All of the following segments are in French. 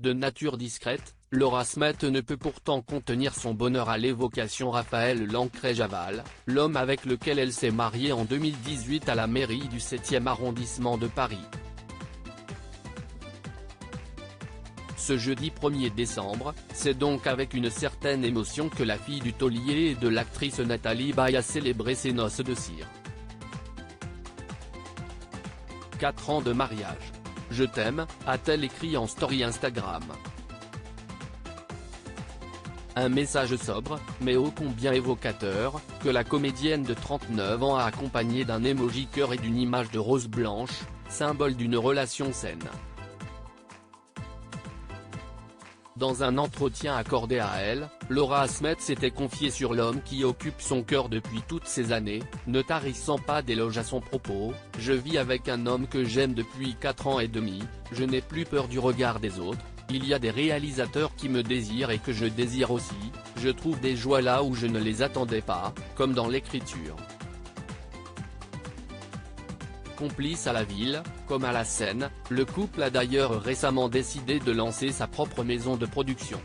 De nature discrète, Laura Smet ne peut pourtant contenir son bonheur à l'évocation Raphaël Lancret-Javal, l'homme avec lequel elle s'est mariée en 2018 à la mairie du 7e arrondissement de Paris. Ce jeudi 1er décembre, c'est donc avec une certaine émotion que la fille du taulier et de l'actrice Nathalie Baye a célébré ses noces de cire. 4 ans de mariage. Je t'aime, a-t-elle écrit en story Instagram. Un message sobre, mais ô combien évocateur, que la comédienne de 39 ans a accompagné d'un emoji cœur et d'une image de rose blanche, symbole d'une relation saine. Dans un entretien accordé à elle, Laura Smet s'était confiée sur l'homme qui occupe son cœur depuis toutes ces années, ne tarissant pas d'éloges à son propos. « Je vis avec un homme que j'aime depuis 4 ans et demi, je n'ai plus peur du regard des autres, il y a des réalisateurs qui me désirent et que je désire aussi, je trouve des joies là où je ne les attendais pas, comme dans l'écriture. » Complice à la ville, comme à la scène, le couple a d'ailleurs récemment décidé de lancer sa propre maison de production.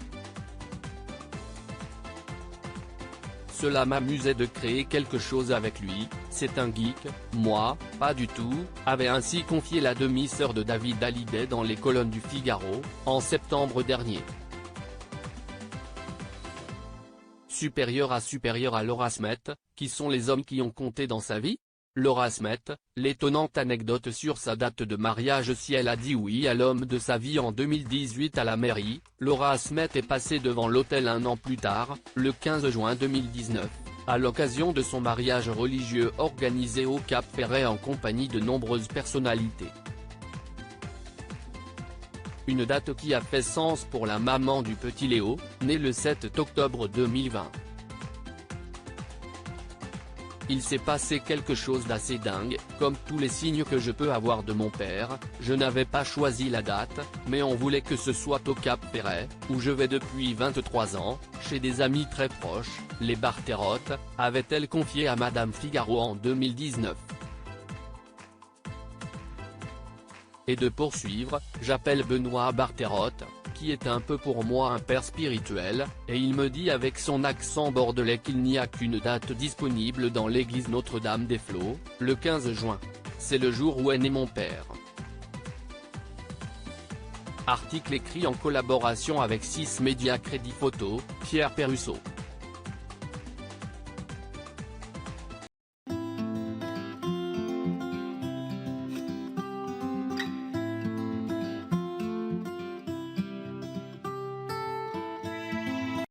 Cela m'amusait de créer quelque chose avec lui, c'est un geek, moi, pas du tout, avait ainsi confié la demi-sœur de David Hallyday dans les colonnes du Figaro, en septembre dernier. Supérieur à Laura Smet, qui sont les hommes qui ont compté dans sa vie ? Laura Smet, l'étonnante anecdote sur sa date de mariage. Si elle a dit oui à l'homme de sa vie en 2018 à la mairie, Laura Smet est passée devant l'autel un an plus tard, le 15 juin 2019, à l'occasion de son mariage religieux organisé au Cap-Ferret en compagnie de nombreuses personnalités. Une date qui a fait sens pour la maman du petit Léo, né le 7 octobre 2020. Il s'est passé quelque chose d'assez dingue, comme tous les signes que je peux avoir de mon père, je n'avais pas choisi la date, mais on voulait que ce soit au Cap-Ferret, où je vais depuis 23 ans, chez des amis très proches, les Barterotte, avait-elle confié à Madame Figaro en 2019. Et de poursuivre, j'appelle Benoît Barterotte, qui est un peu pour moi un père spirituel, et il me dit avec son accent bordelais qu'il n'y a qu'une date disponible dans l'église Notre-Dame-des-Flots, le 15 juin. C'est le jour où est né mon père. Article écrit en collaboration avec 6 Médias Crédit Photo, Pierre Perrusso.